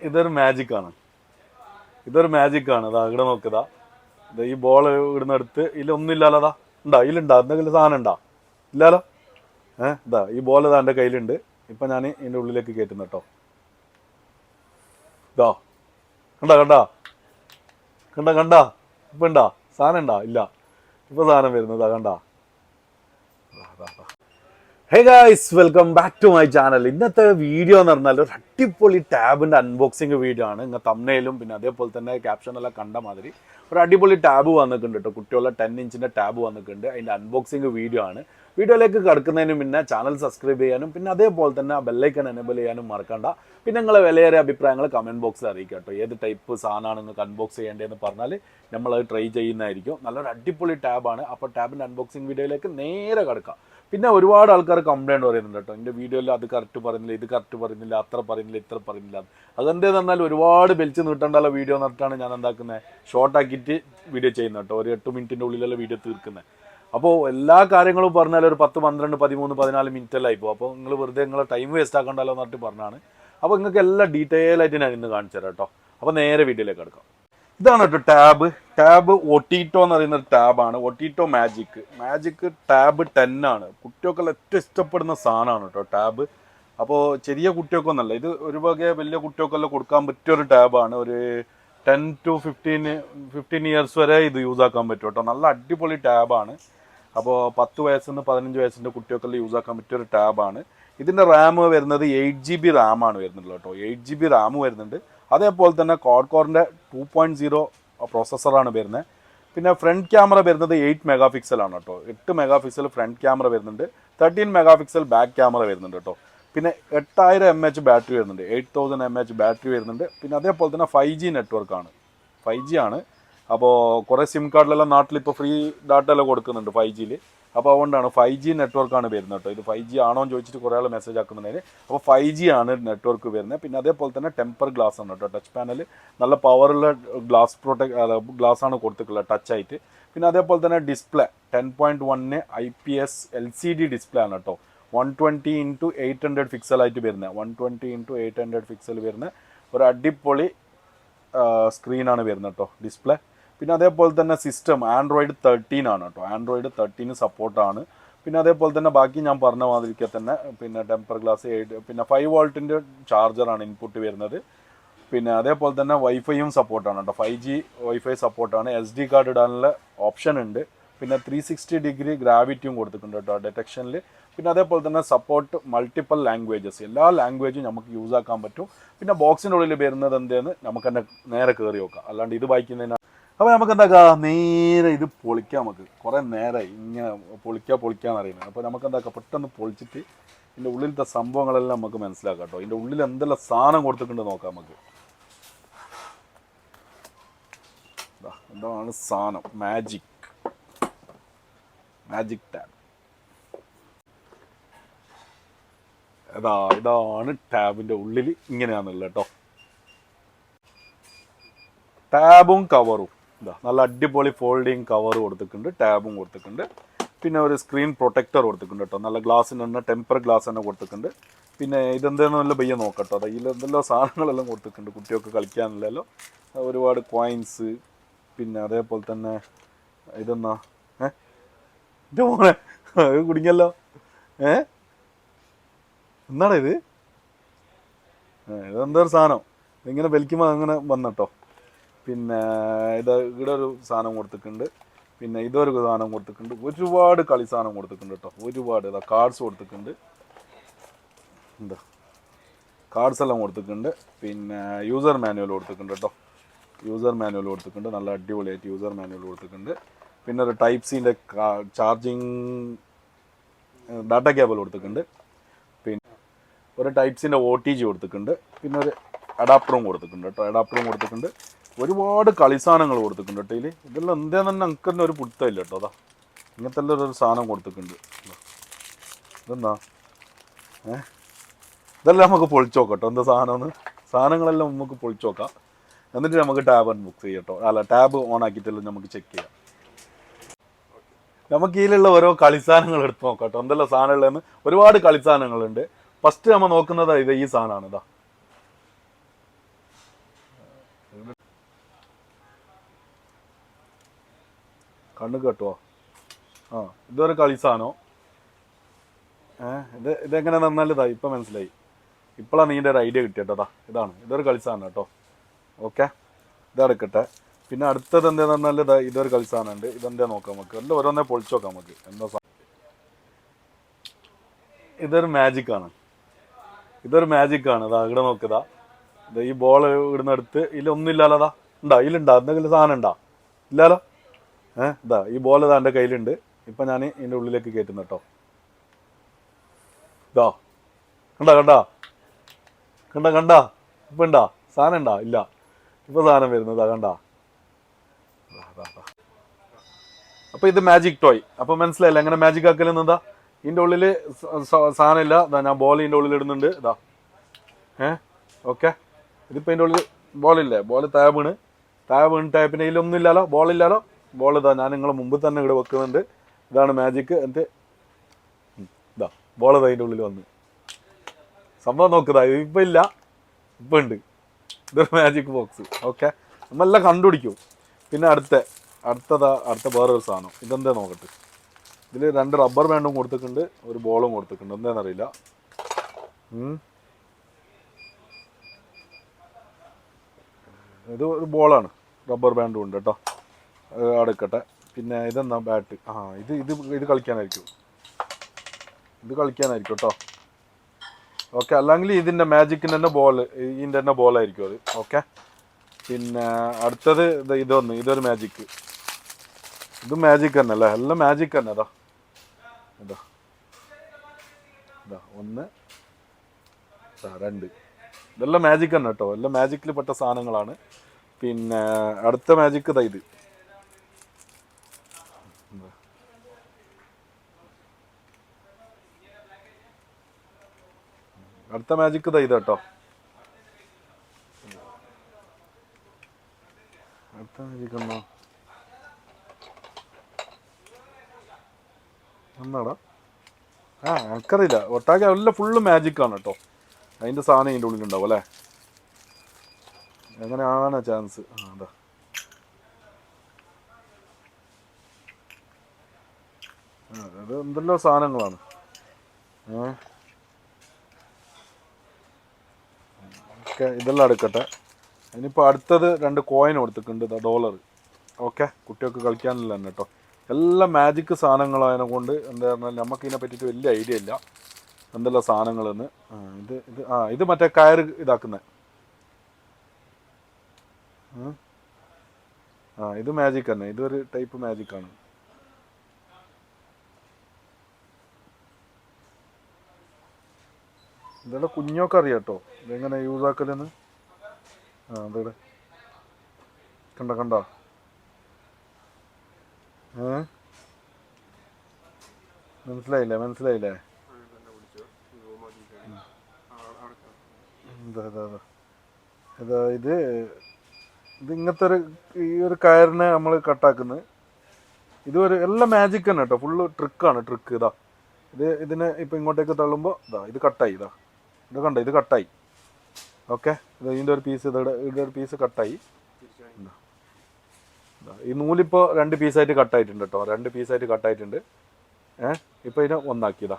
ഇതൊരു മാജിക്കാണ്. ഇതൊരു മാജിക്കാണ്. ഇതാ ഇവിടെ നോക്കുതാ. ഈ ബോൾ ഇവിടുന്ന് എടുത്ത് ഇതിലൊന്നും അതാ ഉണ്ടാ, ഇതിലുണ്ടാ എന്തെങ്കിലും സാധനം ഉണ്ടാ? ഇല്ലാലോ. ഇതാ ഈ ബോൾ ഇതാ എൻ്റെ കയ്യിലുണ്ട്. ഇപ്പം ഞാൻ ഇതിൻ്റെ ഉള്ളിലേക്ക് കയറ്റുന്നു കേട്ടോ. ഇതാ കണ്ടാ കണ്ടാ കണ്ടാ കണ്ടാ ഇപ്പം ഉണ്ടാ സാധനം ഉണ്ടാ? ഇല്ല. ഇപ്പം സാധനം വരുന്നതാ കണ്ടാ. Hey guys, welcome back to my channel. ഇന്നത്തെ വീഡിയോ എന്ന് പറഞ്ഞാൽ ഒരു അടിപൊളി ടാബിൻ്റെ അൺബോക്സിങ് വീഡിയോ ആണ്. ഇങ്ങനെ തംബ്നെയിലും പിന്നെ അതേപോലെ തന്നെ ക്യാപ്ഷനെല്ലാം കണ്ട മാതിരി ഒരു അടിപൊളി ടാബ് വന്നിട്ടുണ്ട് കേട്ടോ. കുട്ടികളുടെ 10 ഇഞ്ചിൻ്റെ ടാബ് വന്നിട്ടുണ്ട്. അതിൻ്റെ അൺബോക്സിങ് വീഡിയോ ആണ്. വീഡിയോയിലേക്ക് കടക്കുന്നതിന് മുന്നേ ചാനൽ സബ്സ്ക്രൈബ് ചെയ്യാനും പിന്നെ അതേപോലെ തന്നെ ബെല്ലൈക്കൺ എനേബിൾ ചെയ്യാനും മറക്കണ്ട. പിന്നെ നിങ്ങളെ വിലയേറിയ അഭിപ്രായങ്ങൾ കമൻറ്റ് ബോക്സിൽ അറിയിക്കുക കേട്ടോ. ഏത് ടൈപ്പ് സാധനമാണ് നിങ്ങൾക്ക് അൺബോക്സ് ചെയ്യേണ്ടതെന്ന് പറഞ്ഞാൽ നമ്മളത് ട്രൈ ചെയ്യുന്നതായിരിക്കും. നല്ലൊരു അടിപൊളി ടാബാണ്. അപ്പോൾ ടാബിൻ്റെ അൺബോക്സിങ് വീഡിയോയിലേക്ക് നേരെ കിടക്കാം. പിന്നെ ഒരുപാട് ആൾക്കാർ കംപ്ലൈൻറ്റ് പറയുന്നുണ്ട് കേട്ടോ. എൻ്റെ വീഡിയോയിൽ അത് കറക്റ്റ് പറയുന്നില്ല, ഇത് കറക്റ്റ് പറയുന്നില്ല, അത്ര പറയുന്നില്ല, ഇത്ര പറയുന്നില്ല. അതെന്തെന്ന് പറഞ്ഞാൽ ഒരുപാട് വലിച്ച് നീട്ടേണ്ടല്ല വീഡിയോ എന്നിട്ടാണ് ഞാൻ എന്താക്കുന്നത്, ഷോർട്ടാക്കിയിട്ട് വീഡിയോ ചെയ്യുന്നത് കേട്ടോ. ഒരു 8 മിനിറ്റിൻ്റെ ഉള്ളിലുള്ള വീഡിയോ തീർക്കുന്നത്. അപ്പോൾ എല്ലാ കാര്യങ്ങളും പറഞ്ഞാൽ ഒരു 10, 12, 13, 14 മിനിറ്റെല്ലാം ആയിപ്പോൾ. അപ്പോൾ നിങ്ങൾ വെറുതെ നിങ്ങളെ ടൈം വേസ്റ്റ് ആക്കണ്ടല്ലോ എന്നിട്ട് പറഞ്ഞാണ്. അപ്പോൾ നിങ്ങൾക്ക് എല്ലാം ഡീറ്റെയിൽ ആയിട്ട് ഞാൻ ഇന്ന് കാണിച്ചു തരാം കേട്ടോ. അപ്പോൾ നേരെ വീഡിയോയിലേക്ക് എടുക്കാം. ഇതാണ് കേട്ടോ ടാബ് ഒട്ടീറ്റോ എന്ന് പറയുന്ന ഒരു ടാബാണ്. ഒട്ടീറ്റോ മാജിക് ടാബ് 10 ആണ്. കുട്ടികൾക്കെല്ലാം ഏറ്റവും ഇഷ്ടപ്പെടുന്ന സാധനമാണ് കേട്ടോ ടാബ്. അപ്പോൾ ചെറിയ കുട്ടികൾക്കൊന്നല്ല, ഇത് ഒരു വകെ വലിയ കുട്ടികൾക്കെല്ലാം കൊടുക്കാൻ പറ്റിയൊരു ടാബാണ്. ഒരു 10 to 15 ഇയേഴ്സ് വരെ ഇത് യൂസ് ആക്കാൻ പറ്റും കേട്ടോ. നല്ല അടിപൊളി ടാബാണ്. അപ്പോൾ 10 വയസ്സിൽ നിന്ന് 15 വയസ്സിൻ്റെ കുട്ടികൾക്കെല്ലാം യൂസ് ആക്കാൻ പറ്റിയൊരു ടാബാണ്. ഇതിൻ്റെ റാം വരുന്നത് 8GB റാമാണ് വരുന്നുള്ളൂ കേട്ടോ. 8GB റാം വരുന്നുണ്ട്. അതേപോലെ തന്നെ ക്വാഡ്-കോറിൻ്റെ 2.0 പ്രോസസ്സറാണ് വരുന്നത്. പിന്നെ ഫ്രണ്ട് ക്യാമറ വരുന്നത് 8 മെഗാ പിക്സലാണ് കേട്ടോ. 8 മെഗാ പിക്സൽ ഫ്രണ്ട് ക്യാമറ വരുന്നുണ്ട്. 13 മെഗാ പിക്സൽ ബാക്ക് ക്യാമറ വരുന്നുണ്ട് കേട്ടോ. പിന്നെ 8000 mAh ബാറ്ററി വരുന്നുണ്ട്. 8000 mAh ബാറ്ററി വരുന്നുണ്ട്. പിന്നെ അതേപോലെ തന്നെ 5G നെറ്റ്വർക്കാണ്. 5G ആണ്. അപ്പോൾ കുറേ സിം കാർഡിലെല്ലാം നാട്ടിലിപ്പോൾ ഫ്രീ ഡാറ്റ എല്ലാം കൊടുക്കുന്നുണ്ട് 5Gയിൽ. അപ്പോൾ അതുകൊണ്ടാണ് 5G നെറ്റ്വർക്കാണ് വരുന്നത് കേട്ടോ. ഇത് 5G ആണോ എന്ന് ചോദിച്ചിട്ട് കുറേ ആൾ മെസ്സേജ് ആക്കുന്നുണ്ടായിരുന്നു. അപ്പോൾ 5G ആണ് നെറ്റ്വർക്ക് വരുന്നത്. പിന്നെ അതേപോലെ തന്നെ ടെമ്പർ ഗ്ലാസ് ആണ് കേട്ടോ. ടച്ച് പാനൽ നല്ല പവറുള്ള ഗ്ലാസ് ആണ് കൊടുത്തിട്ടുള്ളത് ടച്ച് ആയിട്ട്. പിന്നെ അതേപോലെ തന്നെ ഡിസ്പ്ലേ 10.1 IPS LCD ഡിസ്പ്ലേ ആണ് കേട്ടോ. 120x800 പിക്സലായിട്ട് വരുന്നത്. 120x800 പിക്സൽ വരുന്ന ഒരു അടിപൊളി സ്ക്രീനാണ് വരുന്നത് കേട്ടോ ഡിസ്പ്ലേ. പിന്നെ അതേപോലെ തന്നെ സിസ്റ്റം Android 13 ആണ് കേട്ടോ. Android 13 സപ്പോർട്ടാണ്. പിന്നെ അതേപോലെ തന്നെ ബാക്കി ഞാൻ പറഞ്ഞ മാതിരിക്കെ തന്നെ പിന്നെ ടെമ്പർ ഗ്ലാസ് 8, പിന്നെ 5 വോൾട്ടിൻ്റെ ചാർജറാണ് ഇൻപുട്ട് വരുന്നത്. പിന്നെ അതേപോലെ തന്നെ വൈഫൈയും സപ്പോർട്ടാണ് കേട്ടോ. 5G വൈഫൈ സപ്പോർട്ടാണ്. SD കാർഡ് ഇടാനുള്ള ഓപ്ഷൻ ഉണ്ട്. പിന്നെ 360 ഡിഗ്രി ഗ്രാവിറ്റിയും കൊടുത്തിട്ടുണ്ട് കേട്ടോ ഡിറ്റക്ഷനിൽ. പിന്നെ അതേപോലെ തന്നെ സപ്പോർട്ട് മൾട്ടിപ്പിൾ ലാംഗ്വേജസ്, എല്ലാ ലാംഗ്വേജും നമുക്ക് യൂസ് ആക്കാൻ പറ്റും. പിന്നെ ബോക്സിൻ്റെ ഉള്ളിൽ വരുന്നത് എന്തെന്ന് നമുക്ക് തന്നെ നേരെ കയറി നോക്കാം. അല്ലാണ്ട് ഇത് വായിക്കുന്നതിന് അപ്പോൾ നമുക്ക് എന്താക്കാം, നേരെ ഇത് പൊളിക്കാം. നമുക്ക് കുറേ നേരമായി ഇങ്ങനെ പൊളിക്കാന്ന് അറിയുന്നത്. അപ്പോൾ നമുക്ക് എന്താക്കാം, പെട്ടെന്ന് പൊളിച്ചിട്ട് ഇതിൻ്റെ ഉള്ളിലത്തെ സംഭവങ്ങളെല്ലാം നമുക്ക് മനസ്സിലാക്കാം കേട്ടോ. ഇതിൻ്റെ ഉള്ളിൽ എന്തെല്ലാം സാധനം കൊടുത്തിട്ടുണ്ട് നോക്കാം നമുക്ക്. എന്താണ് സാധനം? Magic tab. ഇതാണ് ടാബിൻ്റെ ഉള്ളിൽ ഇങ്ങനെയാണുള്ളത് കേട്ടോ. ടാബും കവറും നല്ല അടിപൊളി ഫോൾഡിങ് കവർ കൊടുത്തിട്ടുണ്ട്. ടാബും കൊടുത്തിട്ടുണ്ട്. പിന്നെ ഒരു സ്ക്രീൻ പ്രൊട്ടക്ടർ കൊടുത്തിട്ടുണ്ട് കേട്ടോ. നല്ല ഗ്ലാസ്സിന് തന്നെ ടെമ്പർ ഗ്ലാസ് തന്നെ കൊടുത്തിട്ടുണ്ട്. പിന്നെ ഇതെന്താണെന്ന് നല്ല പയ്യെ നോക്കട്ടോ. അതിൽ എന്തെല്ലോ സാധനങ്ങളെല്ലാം കൊടുത്തിട്ടുണ്ട് കുട്ടികൾക്ക് കളിക്കാനില്ലല്ലോ. ഒരുപാട് കോയിൻസ്. പിന്നെ അതേപോലെ തന്നെ ഇതെന്നാ ഇത് മോനെ കുടുങ്ങിയല്ലോ. എന്നാടാ ഇത്? ഇതെന്താ ഒരു സാധനം ഇങ്ങനെ വലിക്കുമ്പോൾ അങ്ങനെ വന്നട്ടോ. പിന്നെ ഇവിടെ ഒരു സാധനം കൊടുത്തിട്ടുണ്ട്. പിന്നെ ഇതൊരു സാധനം കൊടുത്തിട്ടുണ്ട്. ഒരുപാട് കളി സാധനം കൊടുത്തിട്ടുണ്ട് കേട്ടോ. ഒരുപാട് കാർഡ്സ് കൊടുത്തിട്ടുണ്ട്. കാർഡ്സ് എല്ലാം കൊടുത്തിട്ടുണ്ട്. പിന്നെ യൂസർ മാനുവൽ കൊടുത്തിട്ടുണ്ട് കേട്ടോ. നല്ല അടിപൊളിയായിട്ട് യൂസർ മാനുവൽ കൊടുത്തിട്ടുണ്ട്. പിന്നെ ഒരു ടൈപ്പ്-സിൻ്റെ ചാർജിങ് ഡാറ്റ കേബിൾ കൊടുത്തിട്ടുണ്ട്. പിന്നെ ഒരു ടൈപ്പ്-സിൻ്റെ OTG കൊടുത്തിട്ടുണ്ട്. പിന്നെ ഒരു അഡാപ്റ്ററും കൊടുത്തിട്ടുണ്ട് കേട്ടോ. ഒരുപാട് കളിസാധനങ്ങൾ കൊടുത്തിട്ടുണ്ട് കേട്ടോ. ഇതെല്ലാം എന്താണെന്ന് തന്നെ നമുക്ക് തന്നെ ഒരു പിടുത്തമില്ല കേട്ടോ. ഇങ്ങനത്തെ എല്ലാം ഒരു സാധനം കൊടുത്തിട്ടുണ്ട്. ഇതെന്താ? ഇതെല്ലാം നമുക്ക് പൊളിച്ചു നോക്കാം കേട്ടോ. എന്താ സാധനങ്ങളെല്ലാം നമുക്ക് പൊളിച്ചു നോക്കാം. എന്നിട്ട് നമുക്ക് ടാബ് അൺബോക്സ് ചെയ്യാം കേട്ടോ. അല്ല, ടാബ് ഓൺ ആക്കിയിട്ടെല്ലാം നമുക്ക് ചെക്ക് ചെയ്യാം. നമുക്ക് ഇതിലുള്ള ഓരോ കളിസാധനങ്ങൾ എടുത്ത് നോക്കാം കേട്ടോ. എന്തെല്ലാം സാധനമുള്ളതെന്ന്. ഒരുപാട് കളിസാധനങ്ങളുണ്ട്. ഫസ്റ്റ് നമ്മൾ നോക്കുന്നത് ഈ സാധനമാണ്. കണ്ണ് കെട്ടുവോ? ആ, ഇതൊരു കളി സാധനോ. ഇതെങ്ങനെ നന്നാലും ഇതാ ഇപ്പം മനസ്സിലായി. ഇപ്പോഴാണ് നീൻ്റെ ഒരു ഐഡിയ കിട്ടിയട്ടോ. ഇതാണ്, ഇതൊരു കളി സാധനം കേട്ടോ. ഓക്കെ, ഇതെടുക്കട്ടെ. പിന്നെ അടുത്തത് എന്താന്ന് പറഞ്ഞാൽ ഇതൊരു കളി സാധനം ഉണ്ട്. ഇതെന്താ നോക്കാം നമുക്ക്. എല്ലാം ഓരോന്നേ പൊളിച്ചു നോക്കാം നമുക്ക് എന്താ സാധനം. ഇതൊരു മാജിക്കാണ്. ഇതാ ഇവിടെ നോക്കതാ. ഈ ബോൾ ഇവിടുന്ന് എടുത്ത് ഇതിലൊന്നും ഇല്ലാലോ. ഇതിലുണ്ടാ എന്തെങ്കിലും സാധനം ഉണ്ടാ? ഇല്ലാലോ. ഇതാ ഈ ബോൾ ഇതാ എൻ്റെ കയ്യിലുണ്ട്. ഇപ്പം ഞാൻ ഇതിൻ്റെ ഉള്ളിലേക്ക് കയറ്റുന്നു കേട്ടോ. ഇതാ കണ്ടാ ഇപ്പം ഉണ്ടാ സാധനം ഉണ്ടാ? ഇല്ല, ഇപ്പൊ സാധനം വരുന്നതാ കണ്ടാ. അപ്പൊ ഇത് മാജിക് ടോയ്. അപ്പൊ മനസ്സിലായില്ല എങ്ങനെ മാജിക് ആക്കലെന്നതാ. ഇതിന്റെ ഉള്ളില് സാധനം ഇല്ല. ഞാൻ ബോൾ ഇതിന്റെ ഉള്ളിൽ ഇടുന്നുണ്ട്. ഇതാ ഓക്കെ. ഇതിപ്പോ ഇതിന്റെ ഉള്ളിൽ ബോളില്ലേ, ബോൾ താഴെ വീണ് പിന്നെ ഇതിലൊന്നും ഇല്ലാലോ, ബോളില്ലാലോ. ബോൾ ഇതാ ഞാൻ നിങ്ങളെ മുമ്പ് തന്നെ ഇവിടെ വെക്കുന്നുണ്ട്. ഇതാണ് മാജിക്. എന്നിട്ട് ഇതാ ബോൾ ഇതാ ഇതിന്റെ ഉള്ളിൽ വന്ന് സംഭവം നോക്കുതാ. ഇപ്പൊ ഇല്ല, ഇപ്പൊ ഉണ്ട്. ഇതൊരു മാജിക് ബോക്സ്. ഓക്കെ, നമ്മളെല്ലാം കണ്ടുപിടിക്കും. പിന്നെ അടുത്ത വേറൊരു സാധനം. ഇതെന്താ നോക്കട്ടെ. ഇതിൽ 2 റബ്ബർ ബാൻഡും കൊടുത്തിട്ടുണ്ട്, ഒരു ബോളും കൊടുത്തിട്ടുണ്ട്. എന്താണെന്നറിയില്ല. ഇത് ഒരു ബോളാണ്, റബ്ബർ ബാൻഡും ഉണ്ട് കേട്ടോ. അടുക്കട്ടെ. പിന്നെ ഇതെന്താ ബാറ്റ്. ഇത് കളിക്കാനായിരിക്കും കേട്ടോ. ഓക്കെ, അല്ലെങ്കിൽ ഇതിൻ്റെ മാജിക്കിൻ്റെ തന്നെ ഇതിൻ്റെ തന്നെ ബോളായിരിക്കും അത്. ഓക്കെ, പിന്നെ അടുത്തത് ഇതൊരു മാജിക്ക്. ഇത് മാജിക് തന്നെ അല്ലേ, എല്ലാം മാജിക് തന്നെ. ഇതാ 1 2 ഇതെല്ലാം മാജിക് തന്നെ കേട്ടോ. എല്ലാം മാജിക്കിൽ പെട്ട സാധനങ്ങളാണ്. പിന്നെ അടുത്ത മാജിക്ക് ഇത്. അടുത്ത മാജിക്ക് ഇത് കേട്ടോ. അടുത്ത മാജിക് എന്നാടാ? എനിക്കറിയില്ല. ഒട്ടാകെ എല്ലാം ഫുള്ള് മാജിക്കാണ് കേട്ടോ. അതിൻ്റെ സാധനം ഇതിൻ്റെ ഉള്ളിലുണ്ടാവും അല്ലേ. എങ്ങനെയാണ് ചാൻസ്? അതാ അത് എന്തെല്ലോ സാധനങ്ങളാണ്. ഓക്കെ, ഇതെല്ലാം എടുക്കട്ടെ. ഇനിയിപ്പോൾ അടുത്തത് 2 കോയിൻ കൊടുത്തിട്ടുണ്ട്, $. ഓക്കെ, കുട്ടികൾക്ക് കളിക്കാനില്ല തന്നെ കേട്ടോ. എല്ലാം മാജിക് സാധനങ്ങളായതിനെ കൊണ്ട് എന്താ പറഞ്ഞാൽ നമുക്കിതിനെ പറ്റിയിട്ട് വലിയ ഐഡിയ ഇല്ല എന്തെല്ലാം സാധനങ്ങളെന്ന്. ഇത് മറ്റേ കയറ് ഇതാക്കുന്നത്. ഇത് മാജിക് തന്നെ. ഇതൊരു ടൈപ്പ് മാജിക്കാണ്. ഇതെല്ലാം കുഞ്ഞൊക്കെ അറിയാം കേട്ടോ ഇതെങ്ങനെ യൂസ് ആക്കലെന്ന്. അതേടെ കണ്ടോ. മനസ്സിലായില്ലേ. ഇത് ഇങ്ങനത്തെ ഈ ഒരു കയറിനെ നമ്മൾ കട്ടാക്കുന്നത്. എല്ലാം മാജിക് തന്നെ കേട്ടോ. ഫുള്ള് ട്രിക്കാണ്. ഇതാ ഇതിനെ ഇപ്പം ഇങ്ങോട്ടേക്ക് തള്ളുമ്പോൾ ഇത് കട്ടായി. ഇത് കട്ടായി. ഓക്കെ, ഇതിൻ്റെ ഒരു പീസ് ഇതിൻ്റെ ഒരു പീസ് കട്ടായി. ഈ നൂലിപ്പോൾ 2 പീസായിട്ട് കട്ടായിട്ടുണ്ട് കേട്ടോ. 2 പീസായിട്ട് കട്ടായിട്ടുണ്ട്. ഇപ്പോൾ ഇതിനെ ഒന്നാക്കിയതാ.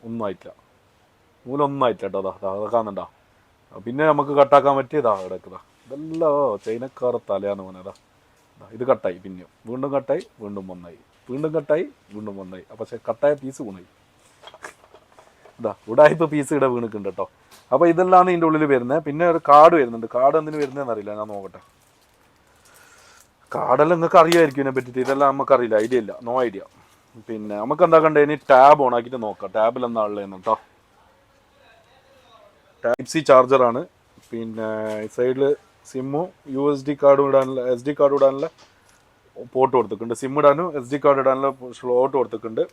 ഒന്നും ആയിട്ടില്ല, നൂലൊന്നായിട്ടില്ല കേട്ടോ. അതൊക്കെ കാണുന്നുണ്ടോ. പിന്നെ നമുക്ക് കട്ടാക്കാൻ പറ്റിയതാ കിടക്കുക. ഇതെല്ലാം ചൈനക്കാർ തലയാന്ന് പറഞ്ഞതാ. ഇത് കട്ടായി, പിന്നെയും വീണ്ടും കട്ടായി, വീണ്ടും ഒന്നായി, വീണ്ടും കട്ടായി, വീണ്ടും ഒന്നായി. പക്ഷേ കട്ടായ പീസ് വീണായി. ഉടായിപ്പോൾ പീസ് ഇവിടെ വീണിട്ടുണ്ട് കേട്ടോ. അപ്പോൾ ഇതെല്ലാം ഇതിൻ്റെ ഉള്ളിൽ വരുന്നത്. പിന്നെ ഒരു കാർഡ് വരുന്നുണ്ട്. കാർഡ് എന്തിനു വരുന്നതെന്ന് അറിയില്ല, ഞാൻ നോക്കട്ടെ. കാർഡെല്ലാം നിങ്ങൾക്ക് അറിയാമായിരിക്കും ഇതിനെ പറ്റിയിട്ട്. ഇതെല്ലാം നമുക്കറിയില്ല, ഐഡിയ ഇല്ല, നോ ഐഡിയ. പിന്നെ നമുക്ക് എന്താക്കണ്ടേ, ഇനി ടാബ് ഓൺ ആക്കിയിട്ട് നോക്കാം. ടാബിൽ എന്താ ഉള്ളതെന്ന് കേട്ടോ. ടൈപ്പ് സി ചാർജറാണ്. പിന്നെ സൈഡിൽ സിമ്മും SD കാർഡും ഇടാനുള്ള SD കാർഡ് ഇടാനുള്ള പോർട്ട് കൊടുത്തിട്ടുണ്ട്. സിം ഇടാനും SD കാർഡ് ഇടാനുള്ള സ്ലോട്ട് കൊടുത്തിട്ടുണ്ട്.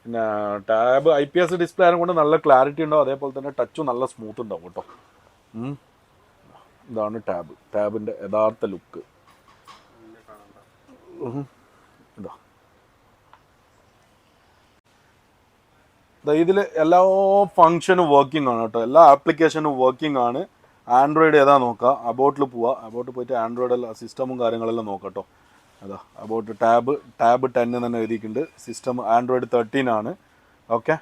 പിന്നെ ടാബ് IPS ഡിസ്പ്ലേ ആയതുകൊണ്ട് കൊണ്ട് നല്ല ക്ലാരിറ്റി ഉണ്ടാവും. അതേപോലെ തന്നെ ടച്ചും നല്ല സ്മൂത്ത് ഉണ്ടാവും കേട്ടോ. ഇതാണ് ടാബിൻ്റെ യഥാർത്ഥ ലുക്ക്. ഇതിൽ എല്ലാ ഫങ്ഷനും വർക്കിംഗ് ആണ് കേട്ടോ. എല്ലാ ആപ്ലിക്കേഷനും വർക്കിംഗ് ആണ്. ആൻഡ്രോയിഡ് ഏതാ നോക്കുക. അബോട്ടിൽ പോവുക. അബോട്ട് പോയിട്ട് ആൻഡ്രോയിഡ് സിസ്റ്റമും കാര്യങ്ങളെല്ലാം നോക്കാം കേട്ടോ. അതാ അബൌട്ട് ടാബ് 10 തന്നെ എഴുതിയിട്ടുണ്ട്. സിസ്റ്റം ആൻഡ്രോയിഡ് 13 ആണ്. ഓക്കെ,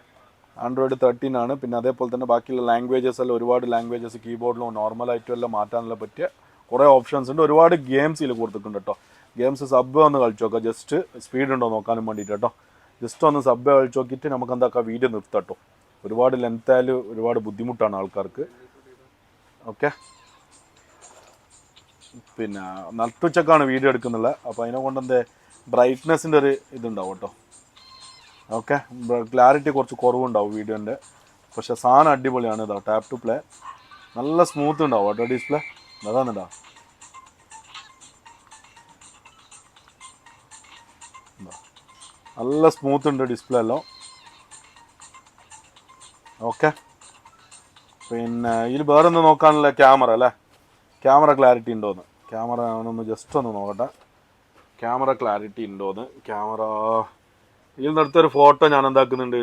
ആൻഡ്രോയിഡ് 13 ആണ്. പിന്നെ അതേപോലെ തന്നെ ബാക്കിയുള്ള ലാംഗ്വേജസ് എല്ലാം ഒരുപാട് ലാംഗ്വേജസ് കീബോർഡിലും നോർമലായിട്ടും എല്ലാം മാറ്റാനുള്ള പറ്റിയ കുറേ ഓപ്ഷൻസ് ഉണ്ട്. ഒരുപാട് ഗെയിംസ് ഇതിൽ കൊടുത്തിട്ടുണ്ട് കേട്ടോ. ഗെയിംസ് സബ്വേ ഒന്ന് കളിച്ചു നോക്കാം, ജസ്റ്റ് സ്പീഡ് ഉണ്ടോ നോക്കാനും വേണ്ടിയിട്ട് കേട്ടോ. ജസ്റ്റ് ഒന്ന് സബ്വേ കളിച്ച് നോക്കിയിട്ട് നമുക്ക് എന്താക്കാം വീഡിയോ നിർത്തട്ടോ. ഒരുപാട് ലെങ്ത് ആയാലും ഒരുപാട് ബുദ്ധിമുട്ടാണ് ആൾക്കാർക്ക്. ഓക്കെ, പിന്നെ നട്ടുച്ചക്കാണ് വീഡിയോ എടുക്കുന്നില്ല, അപ്പോൾ അതിനെ കൊണ്ട് എന്താ ബ്രൈറ്റ്നെസ്സിൻ്റെ ഒരു ഇതുണ്ടാവും കേട്ടോ. ഓക്കെ, ക്ലാരിറ്റി കുറച്ച് കുറവുണ്ടാവും വീഡിയോൻ്റെ, പക്ഷേ സാധനം അടിപൊളിയാണ്. ഇതാ ടാപ്പ് ടു പ്ലേ നല്ല സ്മൂത്ത് ഉണ്ടാവും കേട്ടോ ഡിസ്പ്ലേ. അതാണെടാ നല്ല സ്മൂത്ത് ഉണ്ട് ഡിസ്പ്ലേ എല്ലാം. ഓക്കെ, പിന്നെ ഇതിൽ വേറെ ഒന്ന് നോക്കാനുള്ള ക്യാമറ അല്ലേ, ക്യാമറ ക്ലാരിറ്റി ഉണ്ടോയെന്ന്. ക്യാമറ ഒന്ന് ജസ്റ്റ് ഒന്ന് നോക്കട്ടെ, ക്യാമറ ക്ലാരിറ്റി ഉണ്ടോയെന്ന്. ക്യാമറ ഇതിൽ നിന്നെടുത്തൊരു ഫോട്ടോ ഞാൻ എന്താക്കുന്നുണ്ട്,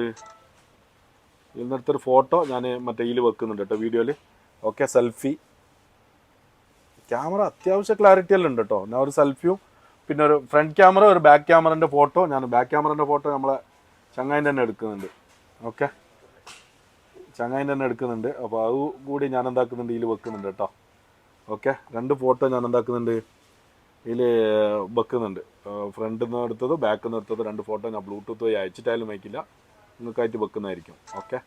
ഇതിൽ നിന്നെടുത്തൊരു ഫോട്ടോ ഞാൻ മറ്റേ ഇതിൽ വെക്കുന്നുണ്ട് കേട്ടോ വീഡിയോയിൽ. Okay, selfie. ക്യാമറ അത്യാവശ്യം ക്ലാരിറ്റി എല്ലാം ഉണ്ട് കേട്ടോ. ഞാൻ ഒരു സെൽഫിയും പിന്നെ ഒരു ഫ്രണ്ട് ക്യാമറ ഒരു ബാക്ക് ക്യാമറൻ്റെ ഫോട്ടോ, ഞാൻ ബാക്ക് ക്യാമറൻ്റെ ഫോട്ടോ നമ്മളെ ചങ്ങായിൻ്റെ തന്നെ എടുക്കുന്നുണ്ട്. ഓക്കെ, ചങ്ങായിൻ്റെ തന്നെ എടുക്കുന്നുണ്ട്. അപ്പോൾ അത് കൂടി ഞാൻ എന്താക്കുന്നുണ്ട് ഇതിൽ വെക്കുന്നുണ്ട് കേട്ടോ. ഓക്കെ, 2 ഫോട്ടോ ഞാൻ എന്താക്കുന്നുണ്ട് ഇതിൽ വെക്കുന്നുണ്ട്. ഫ്രണ്ടിൽ നിന്ന് എടുത്തത് ബാക്കിൽ നിന്ന് എടുത്തത് 2 ഫോട്ടോ ഞാൻ ബ്ലൂടൂത്ത് വഴി അയച്ചിട്ടായാലും വയ്ക്കില്ല, നിങ്ങൾക്കായിട്ട് വെക്കുന്നതായിരിക്കും. ഓക്കെ,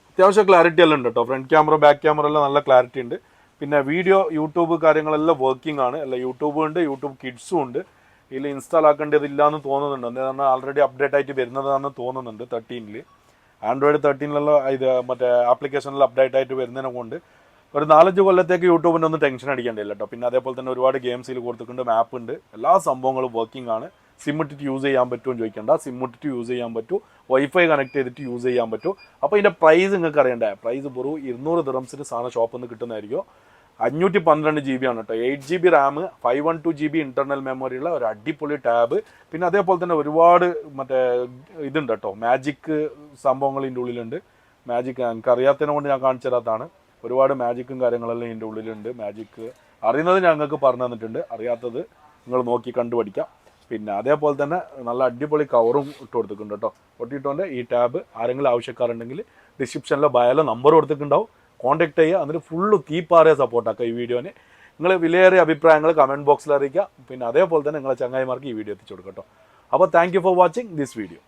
അത്യാവശ്യം ക്ലാരിറ്റി എല്ലാം ഉണ്ട് കേട്ടോ. ഫ്രണ്ട് ക്യാമറ ബാക്ക് ക്യാമറ എല്ലാം നല്ല ക്ലാരിറ്റി ഉണ്ട്. പിന്നെ വീഡിയോ യൂട്യൂബ് കാര്യങ്ങളെല്ലാം വർക്കിംഗ് ആണ്. അല്ല യൂട്യൂബ് ഉണ്ട്, യൂട്യൂബ് കിഡ്സും ഉണ്ട്. ഇതിൽ ഇൻസ്റ്റാൾ ആക്കേണ്ടതില്ല എന്ന് തോന്നുന്നുണ്ട്. എന്താ പറഞ്ഞാൽ ആൾറെഡി അപ്ഡേറ്റ് ആയിട്ട് വരുന്നതാണെന്ന് തോന്നുന്നുണ്ട് 13-ൽ. ആൻഡ്രോയിഡ് 13-ലുള്ള ഇത് മറ്റേ ആപ്ലിക്കേഷനിൽ അപ്ഡേറ്റ് ആയിട്ട് വരുന്നതിനെ കൊണ്ട് ഒരു 4-5 കൊല്ലത്തേക്ക് യൂട്യൂബിൻ്റെ ഒന്നും ടെൻഷൻ അടിക്കേണ്ടില്ല കേട്ടോ. പിന്നെ അതേപോലെ തന്നെ ഒരുപാട് ഗെയിംസിൽ കൊടുത്തിട്ടുണ്ട്, മാപ്പ് ഉണ്ട്, എല്ലാ സംഭവങ്ങളും വർക്കിംഗ് ആണ്. സിം ഇട്ടിട്ട് യൂസ് ചെയ്യാൻ പറ്റുമെന്ന് ചോദിക്കേണ്ട, സിം ഇട്ടിട്ട് യൂസ് ചെയ്യാൻ പറ്റും, വൈഫൈ കണക്ട് ചെയ്തിട്ട് യൂസ് ചെയ്യാൻ പറ്റും. അപ്പോൾ ഇതിൻ്റെ പ്രൈസ് നിങ്ങൾക്ക് അറിയണ്ടേ, പ്രൈസ് വെറും 200 ദിർഹംസിന് സാധനം ഷോപ്പിൽ നിന്ന് കിട്ടുന്നതായിരിക്കും. 512 GB ആണ് കേട്ടോ. 8 GB റാം, 512 GB ഇൻറ്റർണൽ മെമ്മറിയുള്ള ഒരു അടിപൊളി ടാബ്. പിന്നെ അതേപോലെ തന്നെ ഒരുപാട് മറ്റേ ഇതുണ്ട് കേട്ടോ, മാജിക് സംഭവങ്ങൾ ഇതിൻ്റെ ഉള്ളിലുണ്ട്. മാജിക് എനിക്കറിയാത്തതിനെ കൊണ്ട് ഞാൻ കാണിച്ചു തരാത്തതാണ്. ഒരുപാട് മാജിക്കും കാര്യങ്ങളെല്ലാം ഇതിൻ്റെ ഉള്ളിലുണ്ട്. മാജിക് അറിയുന്നത് ഞങ്ങൾക്ക് പറഞ്ഞു തന്നിട്ടുണ്ട്, അറിയാത്തത് നിങ്ങൾ നോക്കി കണ്ടുപഠിക്കാം. പിന്നെ അതേപോലെ തന്നെ നല്ല അടിപൊളി കവറും ഇട്ട് കൊടുത്തിട്ടുണ്ട് കേട്ടോ. ഒട്ടിയിട്ടുണ്ട്. ഈ ടാബ് ആരെങ്കിലും ആവശ്യക്കാരുണ്ടെങ്കിൽ ഡിസ്ക്രിപ്ഷനിലോ ബയോലോ നമ്പർ കൊടുത്തിട്ടുണ്ടാവും, കോൺടാക്ട് ചെയ്യുക. എന്നിട്ട് ഫുള്ള് കീപ്പാറിയ സപ്പോർട്ടാക്കുക ഈ വീഡിയോനെ. നിങ്ങൾ വിലയേറിയ അഭിപ്രായങ്ങൾ കമൻറ്റ് ബോക്സിൽ അറിയിക്കുക. പിന്നെ അതേപോലെ തന്നെ നിങ്ങളെ ചങ്ങായിമാർക്ക് ഈ വീഡിയോ എത്തിച്ചു കൊടുക്കാം കേട്ടോ. അപ്പോൾ thank you for watching this video.